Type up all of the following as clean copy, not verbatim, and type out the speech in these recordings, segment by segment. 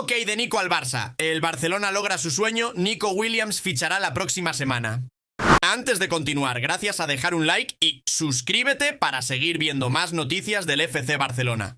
Ok, de Nico al Barça. El Barcelona logra su sueño, Nico Williams fichará la próxima semana. Antes de continuar, gracias a dejar un like y suscríbete para seguir viendo más noticias del FC Barcelona.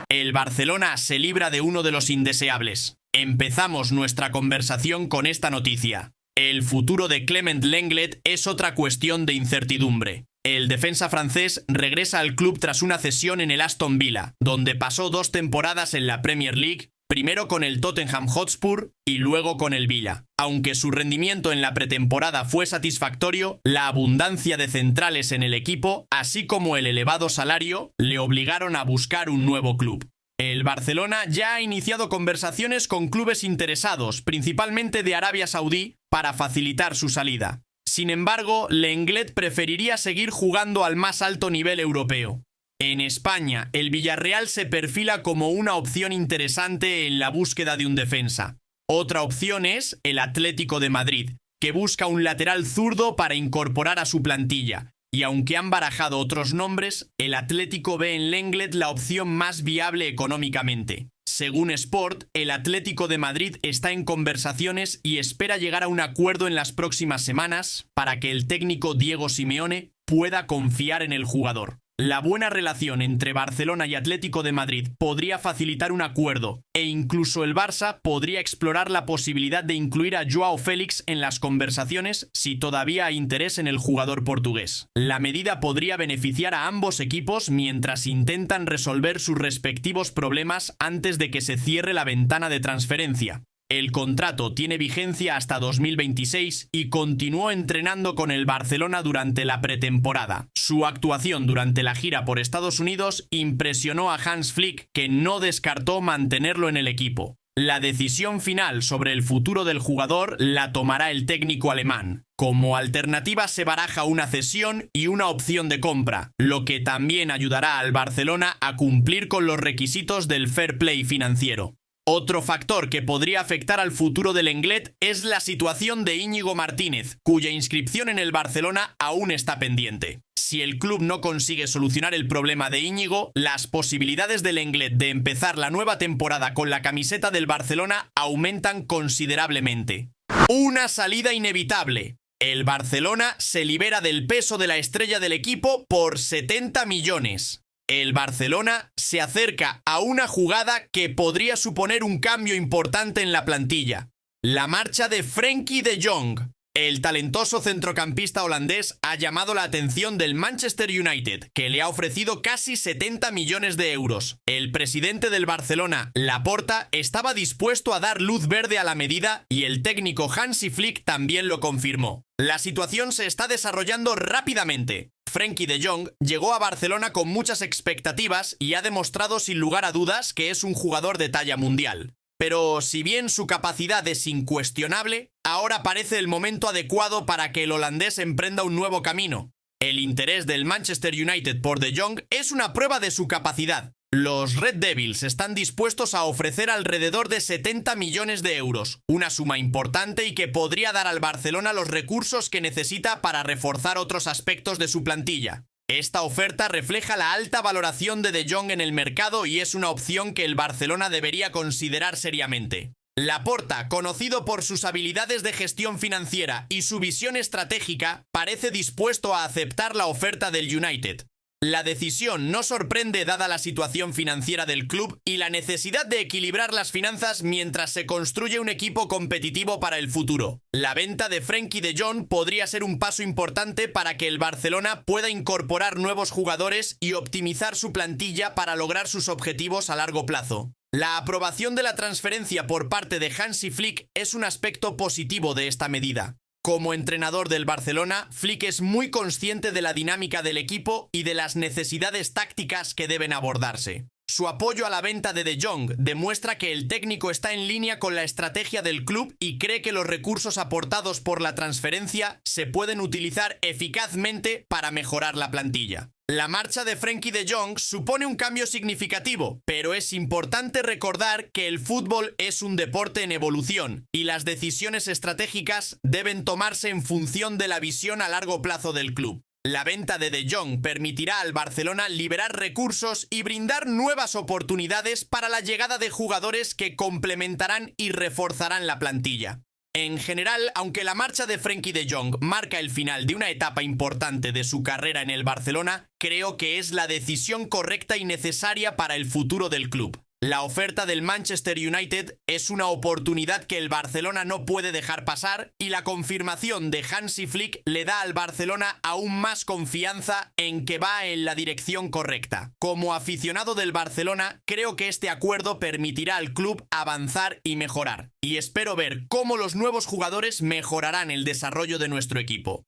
El Barcelona se libra de uno de los indeseables. Empezamos nuestra conversación con esta noticia. El futuro de Clement Lenglet es otra cuestión de incertidumbre. El defensa francés regresa al club tras una cesión en el Aston Villa, donde pasó 2 temporadas en la Premier League, primero con el Tottenham Hotspur y luego con el Villa. Aunque su rendimiento en la pretemporada fue satisfactorio, la abundancia de centrales en el equipo, así como el elevado salario, le obligaron a buscar un nuevo club. El Barcelona ya ha iniciado conversaciones con clubes interesados, principalmente de Arabia Saudí, para facilitar su salida. Sin embargo, Lenglet preferiría seguir jugando al más alto nivel europeo. En España, el Villarreal se perfila como una opción interesante en la búsqueda de un defensa. Otra opción es el Atlético de Madrid, que busca un lateral zurdo para incorporar a su plantilla. Y aunque han barajado otros nombres, el Atlético ve en Lenglet la opción más viable económicamente. Según Sport, el Atlético de Madrid está en conversaciones y espera llegar a un acuerdo en las próximas semanas para que el técnico Diego Simeone pueda confiar en el jugador. La buena relación entre Barcelona y Atlético de Madrid podría facilitar un acuerdo e incluso el Barça podría explorar la posibilidad de incluir a Joao Félix en las conversaciones si todavía hay interés en el jugador portugués. La medida podría beneficiar a ambos equipos mientras intentan resolver sus respectivos problemas antes de que se cierre la ventana de transferencia. El contrato tiene vigencia hasta 2026 y continuó entrenando con el Barcelona durante la pretemporada. Su actuación durante la gira por Estados Unidos impresionó a Hans Flick, que no descartó mantenerlo en el equipo. La decisión final sobre el futuro del jugador la tomará el técnico alemán. Como alternativa se baraja una cesión y una opción de compra, lo que también ayudará al Barcelona a cumplir con los requisitos del fair play financiero. Otro factor que podría afectar al futuro del Lenglet es la situación de Íñigo Martínez, cuya inscripción en el Barcelona aún está pendiente. Si el club no consigue solucionar el problema de Íñigo, las posibilidades del Lenglet de empezar la nueva temporada con la camiseta del Barcelona aumentan considerablemente. Una salida inevitable. El Barcelona se libera del peso de la estrella del equipo por 70 millones. El Barcelona se acerca a una jugada que podría suponer un cambio importante en la plantilla. La marcha de Frenkie de Jong. El talentoso centrocampista holandés ha llamado la atención del Manchester United, que le ha ofrecido casi 70 millones de euros. El presidente del Barcelona, Laporta, estaba dispuesto a dar luz verde a la medida y el técnico Hansi Flick también lo confirmó. La situación se está desarrollando rápidamente. Frenkie de Jong llegó a Barcelona con muchas expectativas y ha demostrado sin lugar a dudas que es un jugador de talla mundial. Pero si bien su capacidad es incuestionable, ahora parece el momento adecuado para que el holandés emprenda un nuevo camino. El interés del Manchester United por de Jong es una prueba de su capacidad. Los Red Devils están dispuestos a ofrecer alrededor de 70 millones de euros, una suma importante y que podría dar al Barcelona los recursos que necesita para reforzar otros aspectos de su plantilla. Esta oferta refleja la alta valoración de Jong en el mercado y es una opción que el Barcelona debería considerar seriamente. Laporta, conocido por sus habilidades de gestión financiera y su visión estratégica, parece dispuesto a aceptar la oferta del United. La decisión no sorprende dada la situación financiera del club y la necesidad de equilibrar las finanzas mientras se construye un equipo competitivo para el futuro. La venta de Frenkie de Jong podría ser un paso importante para que el Barcelona pueda incorporar nuevos jugadores y optimizar su plantilla para lograr sus objetivos a largo plazo. La aprobación de la transferencia por parte de Hansi Flick es un aspecto positivo de esta medida. Como entrenador del Barcelona, Flick es muy consciente de la dinámica del equipo y de las necesidades tácticas que deben abordarse. Su apoyo a la venta de Jong demuestra que el técnico está en línea con la estrategia del club y cree que los recursos aportados por la transferencia se pueden utilizar eficazmente para mejorar la plantilla. La marcha de Frenkie de Jong supone un cambio significativo, pero es importante recordar que el fútbol es un deporte en evolución y las decisiones estratégicas deben tomarse en función de la visión a largo plazo del club. La venta de De Jong permitirá al Barcelona liberar recursos y brindar nuevas oportunidades para la llegada de jugadores que complementarán y reforzarán la plantilla. En general, aunque la marcha de Frenkie de Jong marca el final de una etapa importante de su carrera en el Barcelona, creo que es la decisión correcta y necesaria para el futuro del club. La oferta del Manchester United es una oportunidad que el Barcelona no puede dejar pasar y la confirmación de Hansi Flick le da al Barcelona aún más confianza en que va en la dirección correcta. Como aficionado del Barcelona, creo que este acuerdo permitirá al club avanzar y mejorar. Y espero ver cómo los nuevos jugadores mejorarán el desarrollo de nuestro equipo.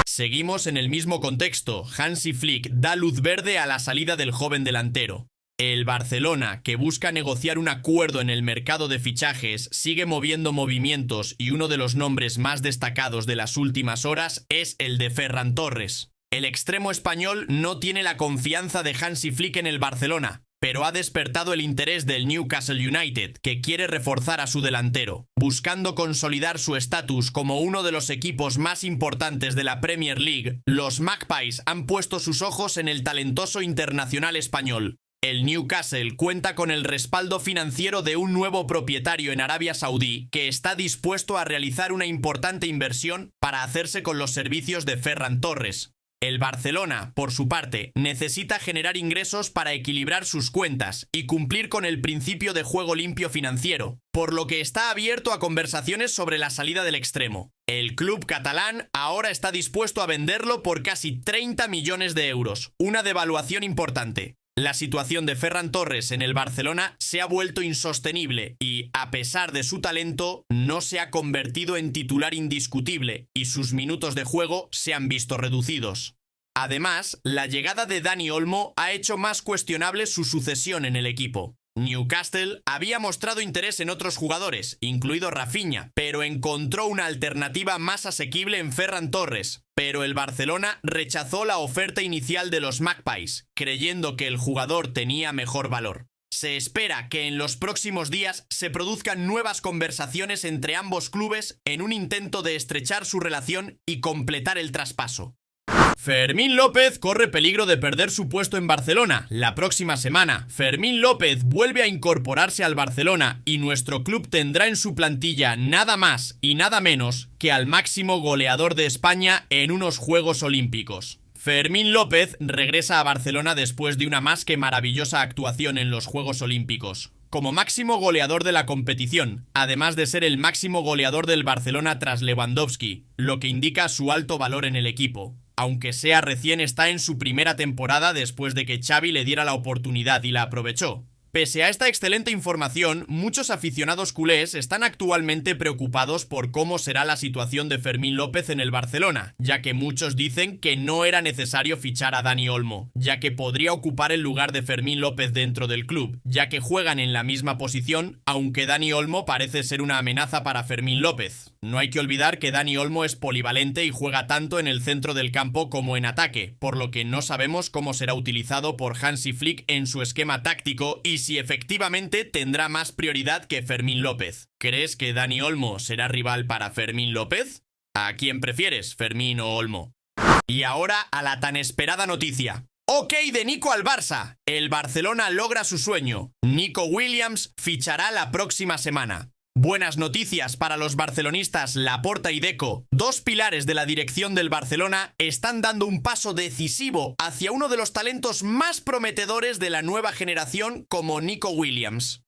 Seguimos en el mismo contexto. Hansi Flick da luz verde a la salida del joven delantero. El Barcelona, que busca negociar un acuerdo en el mercado de fichajes, sigue moviendo movimientos y uno de los nombres más destacados de las últimas horas es el de Ferran Torres. El extremo español no tiene la confianza de Hansi Flick en el Barcelona, pero ha despertado el interés del Newcastle United, que quiere reforzar a su delantero, buscando consolidar su estatus como uno de los equipos más importantes de la Premier League. Los Magpies han puesto sus ojos en el talentoso internacional español. El Newcastle cuenta con el respaldo financiero de un nuevo propietario en Arabia Saudí que está dispuesto a realizar una importante inversión para hacerse con los servicios de Ferran Torres. El Barcelona, por su parte, necesita generar ingresos para equilibrar sus cuentas y cumplir con el principio de juego limpio financiero, por lo que está abierto a conversaciones sobre la salida del extremo. El club catalán ahora está dispuesto a venderlo por casi 30 millones de euros, una devaluación importante. La situación de Ferran Torres en el Barcelona se ha vuelto insostenible y, a pesar de su talento, no se ha convertido en titular indiscutible y sus minutos de juego se han visto reducidos. Además, la llegada de Dani Olmo ha hecho más cuestionable su sucesión en el equipo. Newcastle había mostrado interés en otros jugadores, incluido Rafinha, pero encontró una alternativa más asequible en Ferran Torres. Pero el Barcelona rechazó la oferta inicial de los Magpies, creyendo que el jugador tenía mejor valor. Se espera que en los próximos días se produzcan nuevas conversaciones entre ambos clubes en un intento de estrechar su relación y completar el traspaso. Fermín López corre peligro de perder su puesto en Barcelona. La próxima semana, Fermín López vuelve a incorporarse al Barcelona y nuestro club tendrá en su plantilla nada más y nada menos que al máximo goleador de España en unos Juegos Olímpicos. Fermín López regresa a Barcelona después de una más que maravillosa actuación en los Juegos Olímpicos, como máximo goleador de la competición, además de ser el máximo goleador del Barcelona tras Lewandowski, lo que indica su alto valor en el equipo. Aunque sea recién, está en su primera temporada después de que Xavi le diera la oportunidad y la aprovechó. Pese a esta excelente información, muchos aficionados culés están actualmente preocupados por cómo será la situación de Fermín López en el Barcelona, ya que muchos dicen que no era necesario fichar a Dani Olmo, ya que podría ocupar el lugar de Fermín López dentro del club, ya que juegan en la misma posición, aunque Dani Olmo parece ser una amenaza para Fermín López. No hay que olvidar que Dani Olmo es polivalente y juega tanto en el centro del campo como en ataque, por lo que no sabemos cómo será utilizado por Hansi Flick en su esquema táctico y si efectivamente tendrá más prioridad que Fermín López. ¿Crees que Dani Olmo será rival para Fermín López? ¿A quién prefieres, Fermín o Olmo? Y ahora a la tan esperada noticia. Ok de Nico al Barça. El Barcelona logra su sueño. Nico Williams fichará la próxima semana. Buenas noticias para los barcelonistas. Laporta y Deco, dos pilares de la dirección del Barcelona, están dando un paso decisivo hacia uno de los talentos más prometedores de la nueva generación como Nico Williams.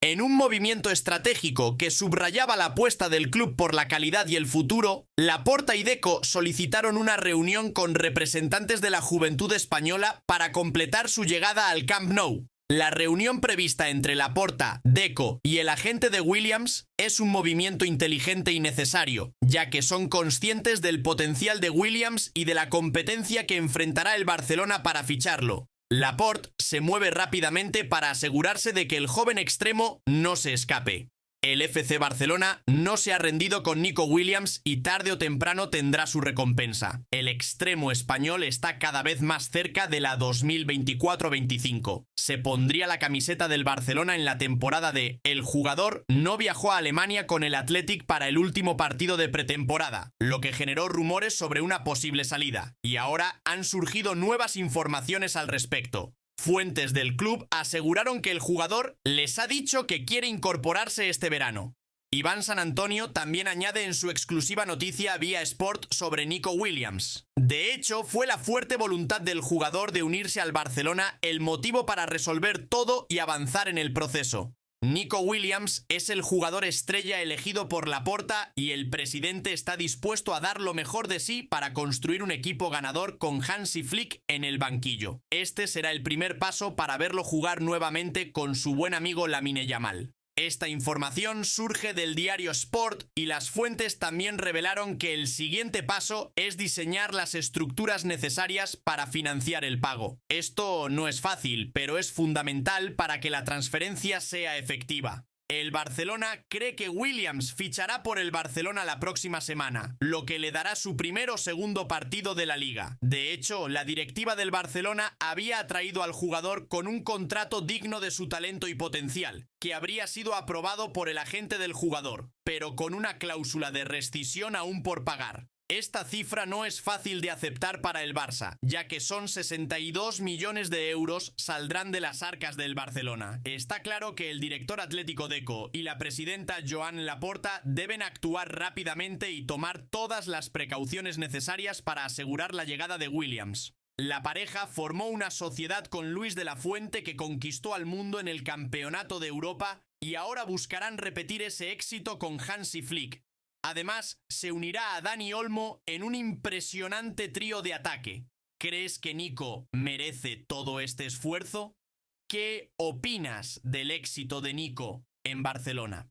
En un movimiento estratégico que subrayaba la apuesta del club por la calidad y el futuro, Laporta y Deco solicitaron una reunión con representantes de la juventud española para completar su llegada al Camp Nou. La reunión prevista entre Laporta, Deco y el agente de Williams es un movimiento inteligente y necesario, ya que son conscientes del potencial de Williams y de la competencia que enfrentará el Barcelona para ficharlo. Laporta se mueve rápidamente para asegurarse de que el joven extremo no se escape. El FC Barcelona no se ha rendido con Nico Williams y tarde o temprano tendrá su recompensa. El extremo español está cada vez más cerca de la 2024-25. Se pondría la camiseta del Barcelona en la temporada de "El jugador no viajó a Alemania con el Athletic para el último partido de pretemporada", lo que generó rumores sobre una posible salida. Y ahora han surgido nuevas informaciones al respecto. Fuentes del club aseguraron que el jugador les ha dicho que quiere incorporarse este verano. Iván San Antonio también añade en su exclusiva noticia vía Sport sobre Nico Williams. De hecho, fue la fuerte voluntad del jugador de unirse al Barcelona el motivo para resolver todo y avanzar en el proceso. Nico Williams es el jugador estrella elegido por Laporta y el presidente está dispuesto a dar lo mejor de sí para construir un equipo ganador con Hansi Flick en el banquillo. Este será el primer paso para verlo jugar nuevamente con su buen amigo Lamine Yamal. Esta información surge del diario Sport y las fuentes también revelaron que el siguiente paso es diseñar las estructuras necesarias para financiar el pago. Esto no es fácil, pero es fundamental para que la transferencia sea efectiva. El Barcelona cree que Williams fichará por el Barcelona la próxima semana, lo que le dará su primer o segundo partido de la Liga. De hecho, la directiva del Barcelona había atraído al jugador con un contrato digno de su talento y potencial, que habría sido aprobado por el agente del jugador, pero con una cláusula de rescisión aún por pagar. Esta cifra no es fácil de aceptar para el Barça, ya que son 62 millones de euros saldrán de las arcas del Barcelona. Está claro que el director atlético Deco y la presidenta Joan Laporta deben actuar rápidamente y tomar todas las precauciones necesarias para asegurar la llegada de Williams. La pareja formó una sociedad con Luis de la Fuente que conquistó al mundo en el Campeonato de Europa y ahora buscarán repetir ese éxito con Hansi Flick. Además, se unirá a Dani Olmo en un impresionante trío de ataque. ¿Crees que Nico merece todo este esfuerzo? ¿Qué opinas del éxito de Nico en Barcelona?